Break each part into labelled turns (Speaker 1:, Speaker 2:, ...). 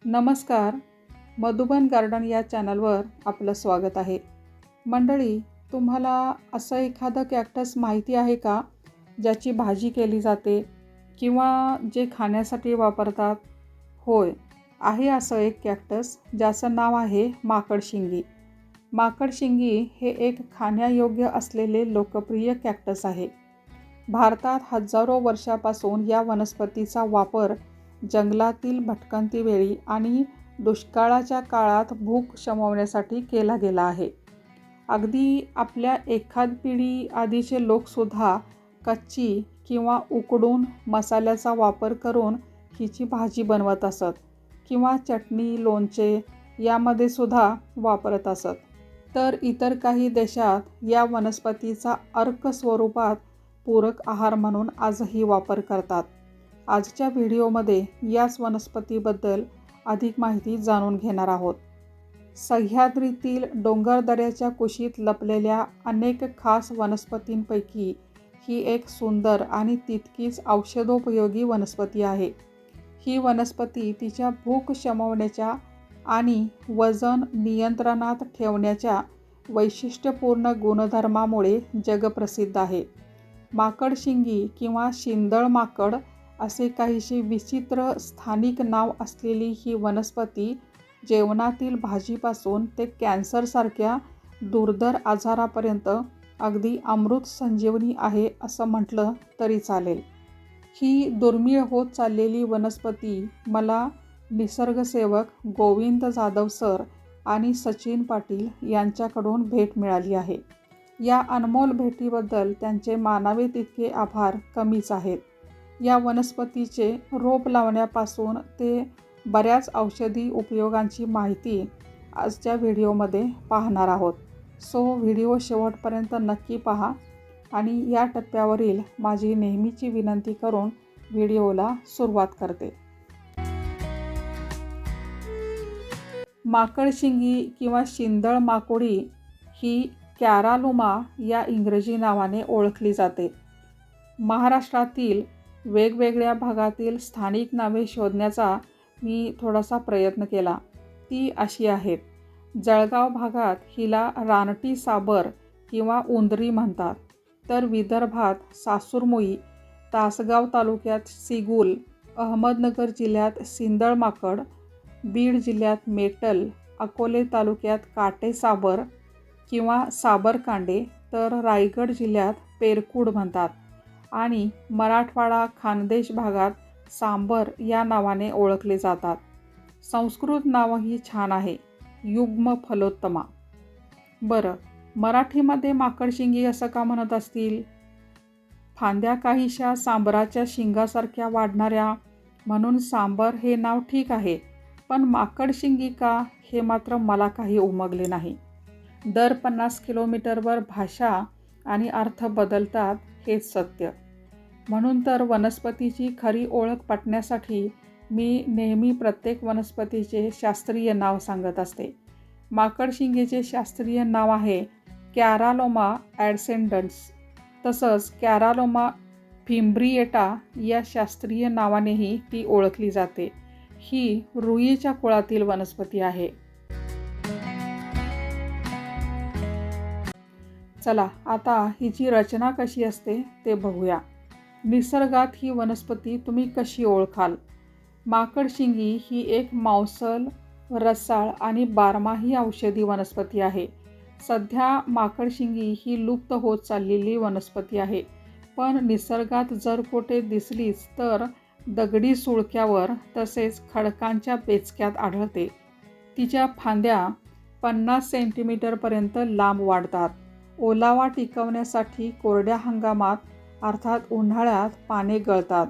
Speaker 1: नमस्कार. मधुबन गार्डन या चॅनलवर आपलं स्वागत आहे. मंडळी, तुम्हाला असं एखादं कॅक्टस माहिती आहे का, ज्याची भाजी केली जाते किंवा जे खाण्यासाठी वापरतात? होय, आहे असं एक कॅक्टस ज्याचं नाव आहे माकडशिंगी. माकडशिंगी हे एक खाण्यायोग्य असलेले लोकप्रिय कॅक्टस आहे. भारतात हजारो वर्षापासून या वनस्पतीचा वापर जंगलातील भटकंतीवेळी आणि दुष्काळाच्या काळात भूक शमवण्यासाठी केला गेला आहे. अगदी आपल्या एखाद पिढी आधीचे लोकसुद्धा कच्ची किंवा उकडून मसाल्याचा वापर करून हिची भाजी बनवत असत किंवा चटणी, लोणचे यामध्ये सुद्धा वापरत असत. तर इतर काही देशात या वनस्पतीचा अर्क स्वरूपात पूरक आहार म्हणून आजही वापर करतात. आजच्या व्हिडिओमध्ये याच वनस्पतीबद्दल अधिक माहिती जाणून घेणार आहोत. सह्याद्रीतील डोंगरदऱ्याच्या कुशीत लपलेल्या अनेक खास वनस्पतींपैकी ही एक सुंदर आणि तितकीच औषधोपयोगी वनस्पती आहे. ही वनस्पती तिच्या भूक शमवण्याच्या आणि वजन नियंत्रणात ठेवण्याच्या वैशिष्ट्यपूर्ण गुणधर्मामुळे जगप्रसिद्ध आहे. माकडशिंगी किंवा शिंदळ माकड असे काहीशी विचित्र स्थानिक नाव असलेली ही वनस्पती जेवणातील भाजीपासून ते कॅन्सरसारख्या दुर्धर आजारापर्यंत अगदी अमृत संजीवनी आहे असं म्हटलं तरी चालेल. ही दुर्मिळ होत चाललेली वनस्पती मला निसर्गसेवक गोविंद जाधव सर आणि सचिन पाटील यांच्याकडून भेट मिळाली आहे. या अनमोल भेटीबद्दल त्यांचे मानावे तितके आभार कमीच आहेत. या वनस्पतीचे रोप लावण्यापासून ते बऱ्याच औषधी उपयोगांची माहिती आजच्या व्हिडिओमध्ये पाहणार आहोत. सो व्हिडिओ शेवटपर्यंत नक्की पहा आणि या टप्प्यावरील माझी नेहमीची विनंती करून व्हिडिओला सुरुवात करते. माकडशिंगी किंवा शिंदळ माकोडी ही कॅरालुमा या इंग्रजी नावाने ओळखली जाते. महाराष्ट्रातील वेगवेगळ्या भागातील स्थानिक नावे शोधण्याचा मी थोडासा प्रयत्न केला. ती अशी आहेत. जळगाव भागात हिला रानटी साबर किंवा उंदरी म्हणतात, तर विदर्भात सासूरमुई, तासगाव तालुक्यात सिगुल, अहमदनगर जिल्ह्यात सिंदळ माकड, बीड जिल्ह्यात मेटल, अकोले तालुक्यात काटे साबर किंवा साबरकांडे, तर रायगड जिल्ह्यात पेरकुड म्हणतात आणि मराठवाडा खानदेश भागात सांबर या नावाने ओळखले जातात. संस्कृत नावही छान आहे, युग्म फलोत्तमा. बरं, मराठीमध्ये माकडशिंगी असं का म्हणत असतील? फांद्या काहीशा सांबराच्या शिंगासारख्या वाढणाऱ्या म्हणून सांबर हे नाव ठीक आहे, पण माकडशिंगी का, हे मात्र मला काही उमगले नाही. दर 50 किलोमीटरवर भाषा आणि अर्थ बदलतात हेच सत्य. म्हणून तर वनस्पतीची खरी ओळख पटण्यासाठी मी नेहमी प्रत्येक वनस्पतीचे शास्त्रीय नाव सांगत असते. माकडशिंगीचे शास्त्रीय नाव आहे कॅरालोमा ॲडसेंडन्स. तसंच कॅरालोमा फिम्ब्रिएटा या शास्त्रीय नावानेही ती ओळखली जाते. ही रुईच्या कुळातील वनस्पती आहे. चला आता हिची रचना कशी असते ते बघूया. निसर्गात ही वनस्पती तुम्ही कशी ओळखाल? माकडशिंगी ही एक मांसल, रसाळ आणि बारमाही औषधी वनस्पती आहे. सध्या माकडशिंगी ही लुप्त होत चाललेली वनस्पती आहे, पण निसर्गात जर कुठे दिसलीच तर दगडी सुळक्यावर तसेच खडकांच्या बेचक्यात आढळते. तिच्या फांद्या 50 सेंटीमीटरपर्यंत लांब वाढतात. ओलावा टिकवण्यासाठी कोरड्या हंगामात अर्थात उन्हाळ्यात पाने गळतात.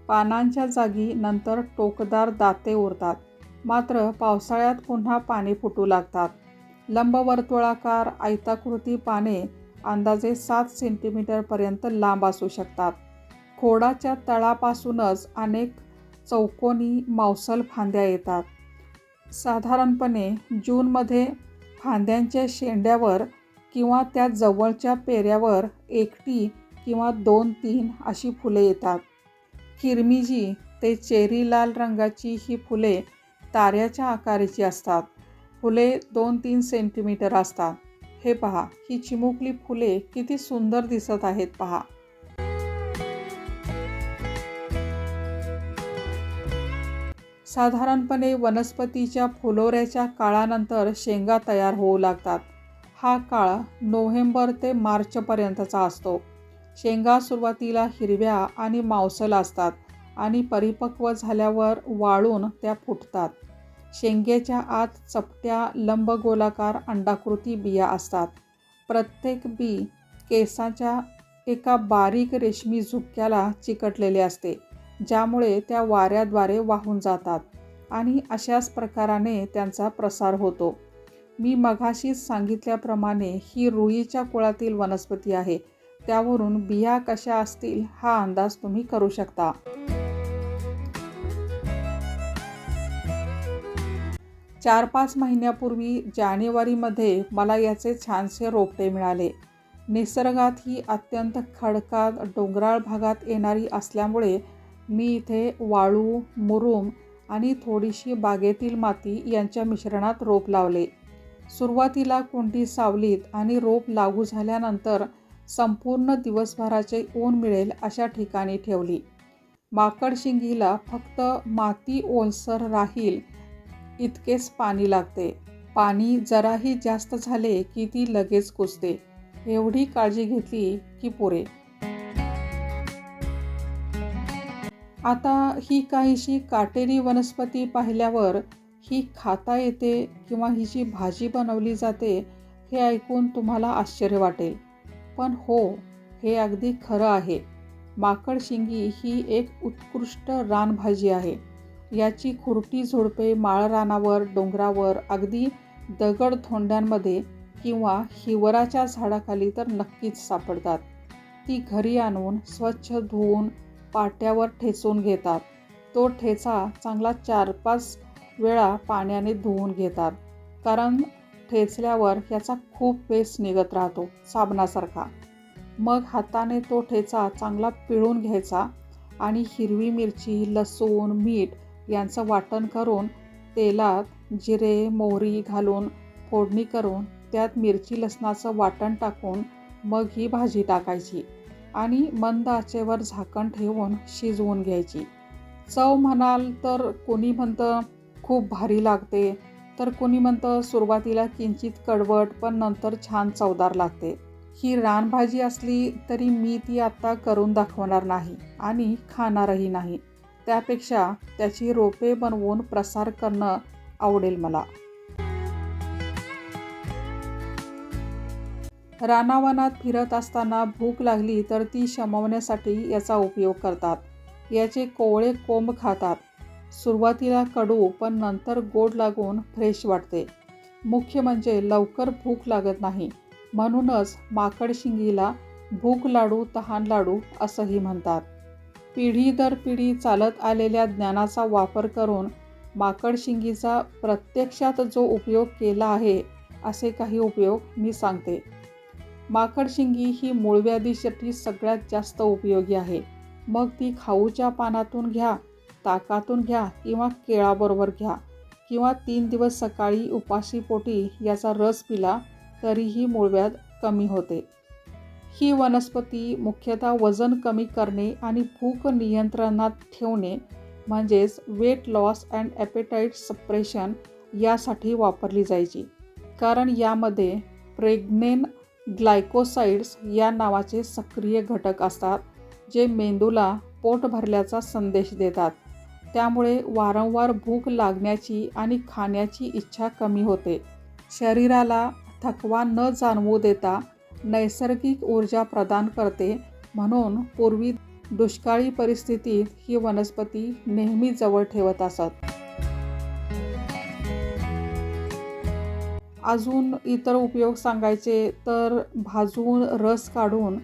Speaker 1: पानांच्या जागी नंतर टोकदार दाते उरतात, मात्र पावसाळ्यात पुन्हा पाने फुटू लागतात. लंबवर्तुळाकार आयताकृती पाने अंदाजे 7 सेंटीमीटरपर्यंत लांब असू शकतात. खोडाच्या तळापासूनच अनेक चौकोनी मांसल फांद्या येतात. साधारणपणे जूनमध्ये फांद्यांच्या शेंड्यावर किंवा त्या जवळच्या पेऱ्यावर एकटी किंवा 2-3 अशी फुले येतात. किरमिजी ते चेरी लाल रंगाची ही फुले ताऱ्याच्या आकाराची असतात. फुले 2-3 सेंटीमीटर असतात. हे पहा, ही चिमुकली फुले किती सुंदर दिसत आहेत पहा. साधारणपणे वनस्पतीच्या फुलोऱ्याच्या काळानंतर शेंगा तयार होऊ लागतात. हा काळ नोव्हेंबर ते मार्चपर्यंतचा असतो. शेंगा सुरुवातीला हिरव्या आणि मांसल असतात आणि परिपक्व झाल्यावर वाळून त्या फुटतात. शेंगेच्या आत चपट्या लंबगोलाकार अंडाकृती बिया असतात. प्रत्येक बी केसाच्या एका बारीक रेशमी झुपक्याला चिकटलेले असते, ज्यामुळे त्या वाऱ्याद्वारे वाहून जातात आणि अशाच प्रकाराने त्यांचा प्रसार होतो. मी मघाशीच सांगितल्याप्रमाणे ही रुईच्या कुळातील वनस्पती आहे. त्यावरून बिया कशा असतील हा अंदाज तुम्ही करू शकता. चार 5 महिन्यापूर्वी जानेवारीमध्ये मला याचे छानसे रोपटे मिळाले. निसर्गात ही अत्यंत खडकाळ डोंगराळ भागात येणारी असल्यामुळे मी इथे वाळू, मुरूम आणि थोडीशी बागेतील माती यांच्या मिश्रणात रोप लावले. सुरुवातीला कुंडी सावलीत आणि रोप लागू झाल्यानंतर संपूर्ण दिवसभराचे ऊन मिळेल अशा ठिकाणी ठेवली. माकडशिंगीला फक्त माती ओलसर राहील इतकेच पाणी लागते. पाणी जराही जास्त झाले की ती लगेच कुजते. एवढी काळजी घेतली की पुरे. आता ही काहीशी काटेरी वनस्पती पाहिल्यावर ही खाता येते किंवा हिची भाजी बनवली जाते हे ऐकून तुम्हाला आश्चर्य वाटेल. पण हो, हे अगदी खरं आहे. माकडशिंगी ही एक उत्कृष्ट रानभाजी आहे. याची खुरटी झुडपे माळरानावर, डोंगरावर, अगदी दगडधोंड्यांमध्ये किंवा हिवराच्या झाडाखाली तर नक्कीच सापडतात. ती घरी आणून स्वच्छ धुवून पाट्यावर ठेचून घेतात. तो ठेचा चांगला 4-5 वेळा पाण्याने धुवून घेतात, कारण ठेचल्यावर याचा खूप वेस निघत राहतो साबणासारखा. मग हाताने तो ठेचा चांगला पिळून घ्यायचा आणि हिरवी मिरची, लसूण, मीठ यांचं वाटण करून तेलात जिरे, मोहरी घालून फोडणी करून त्यात मिरची लसणाचं वाटण टाकून मग ही भाजी टाकायची आणि मंद आचेवर झाकण ठेवून शिजवून घ्यायची. चव म्हणाल तर कोणी म्हणतं खूप भारी लागते, तर कोणी म्हणतं सुरुवातीला किंचित कडवट पण नंतर छान चवदार लागते. ही रानभाजी असली तरी मी ती आत्ता करून दाखवणार नाही आणि खाणारही नाही. त्यापेक्षा त्याची रोपे बनवून प्रसार करणं आवडेल मला. रानावनात फिरत असताना भूक लागली तर ती शमवण्यासाठी याचा उपयोग करतात. याचे कोवळे कोंब खातात. सुरुवातीला कडू पण नंतर गोड लागून फ्रेश वाटते. मुख्य म्हणजे लवकर भूक लागत नाही. म्हणूनच माकडशिंगीला भूक लाडू, तहान लाडू असंही म्हणतात. पिढी दर पिढी चालत आलेल्या ज्ञानाचा वापर करून माकडशिंगीचा प्रत्यक्षात जो उपयोग केला आहे असे काही उपयोग मी सांगते. माकडशिंगी ही मूळव्याधीसाठी सगळ्यात जास्त उपयोगी आहे. मग ती खाऊच्या पानातून घ्या, ताकातून घ्या किंवा केळाबरोबर घ्या किंवा 3 दिवस सकाळी उपाशीपोटी याचा रस पिला तरीही मूळव्याध कमी होते. ही वनस्पती मुख्यतः वजन कमी करणे आणि भूक नियंत्रणात ठेवणे म्हणजेच weight loss and appetite suppression यासाठी वापरली जायची. कारण यामध्ये प्रेग्नेन ग्लायकोसाइड्स या नावाचे सक्रिय घटक असतात, जे मेंदूला पोट भरल्याचा संदेश देतात. त्यामुळे वारंवार भूक लागण्याची आणि खाण्याची इच्छा कमी होते. शरीराला थकवा न जाणवू देता नैसर्गिक ऊर्जा प्रदान करते. म्हणून पूर्वी दुष्काळी परिस्थितीत ही वनस्पती नेहमी जवळ ठेवत असत. अजून इतर उपयोग सांगायचे तर भाजून रस काढून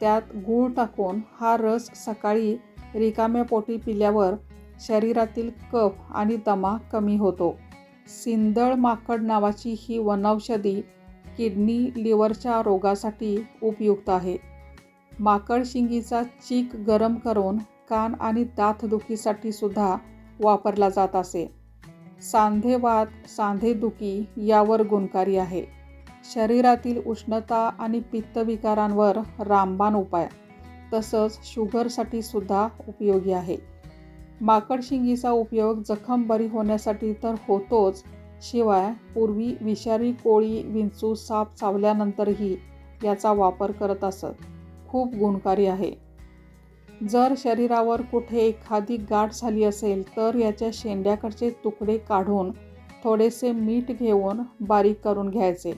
Speaker 1: त्यात गूळ टाकून हा रस सकाळी रिकाम्या पोटी पिल्यावर शरीरातील कफ आणि दमा कमी होतो. सिंदळ माकड नावाची ही वनौषधी किडनी लिव्हरच्या रोगासाठी उपयुक्त आहे. माकडशिंगीचा चीक गरम करून कान आणि दातदुखीसाठी सुद्धा वापरला जात असे. सांधेवात, सांधेदुखी यावर गुणकारी आहे. शरीरातील उष्णता आणि पित्तविकारांवर रामबाण उपाय, तसंच शुगरसाठी सुद्धा उपयोगी आहे. माकडशिंगीचा उपयोग जखम बरी होण्यासाठी तर होतोच, शिवाय पूर्वी विषारी कोळी, विंचू, साप चावल्यानंतरही याचा वापर करत असत. खूप गुणकारी आहे. जर शरीरावर कुठे एखादी गाठ झाली असेल तर याच्या शेंड्याकडचे तुकडे काढून थोडेसे मीठ घेऊन बारीक करून घ्यायचे.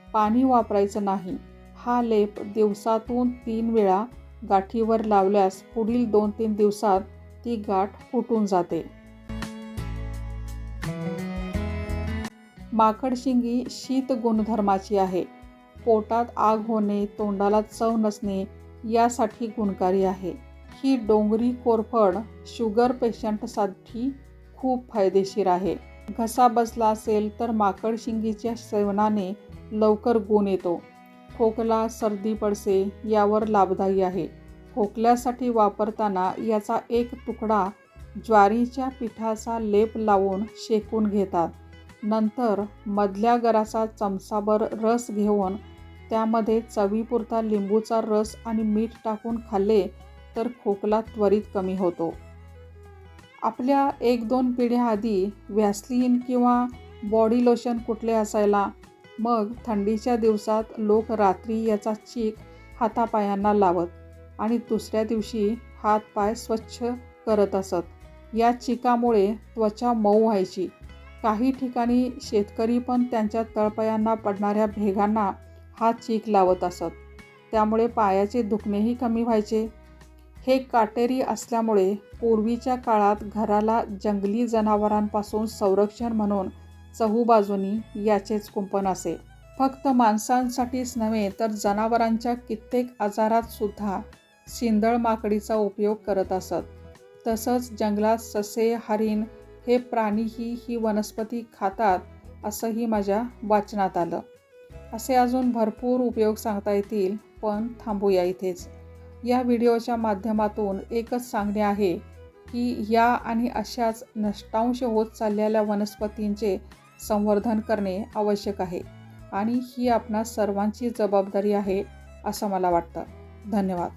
Speaker 1: पाणी वापरायचं नाही. हा लेप दिवसातून 3 वेळा गाठीवर लावल्यास पुढील 2-3 दिवसात ती गाठ फुटून जाते. माकडशिंगी शीत गुणधर्माची आहे. पोटात आग होणे, तोंडाला चव नसणे यासाठी गुणकारी आहे. ही डोंगरी कोरफड शुगर पेशंटसाठी खूप फायदेशीर आहे. घसा बसला असेल तर माकडशिंगीच्या सेवनाने लवकर गुण येतो. खोकला, सर्दी, पडसे यावर लाभदायी आहे. खोकल्यासाठी वापरताना याचा एक तुकडा ज्वारीच्या पिठाचा लेप लावून शेकून घेतात. नंतर मधल्या गराचा चमचाभर रस घेऊन त्यामध्ये चवीपुरता लिंबूचा रस आणि मीठ टाकून खाल्ले तर खोकला त्वरित कमी होतो. आपल्या 1-2 पिढ्या आधी व्हॅसलीन किंवा बॉडी लोशन कुठले असायला? मग थंडीच्या दिवसात लोक रात्री याचा चीक हातापायांना लावत आणि दुसऱ्या दिवशी हातपाय स्वच्छ करत असत. या चिकामुळे त्वचा मऊ व्हायची. काही ठिकाणी शेतकरी पण त्यांच्या तळपायांना पडणाऱ्या भेगांना हा चीक लावत असत. त्यामुळे पायाचे दुखणेही कमी व्हायचे. हे काटेरी असल्यामुळे पूर्वीच्या काळात घराला जंगली जनावरांपासून संरक्षण म्हणून चहूबाजूनी याचेच कुंपण असे. फक्त माणसांसाठीच नव्हे तर जनावरांच्या कित्येक आजारात सुद्धा सिंदळ माकडीचा उपयोग करत असत. तसंच जंगलात ससे, हरिण हे प्राणीही ही वनस्पती खातात असंही माझ्या वाचनात आलं. असे अजून भरपूर उपयोग सांगता येतील, पण थांबूया इथेच. या व्हिडिओच्या माध्यमातून एकच सांगणे आहे की या आणि अशाच नष्टांश होत चाललेल्या वनस्पतींचे संवर्धन करणे आवश्यक आहे आणि ही आपणा सर्वांची जबाबदारी आहे असं मला वाटतं. धन्यवाद.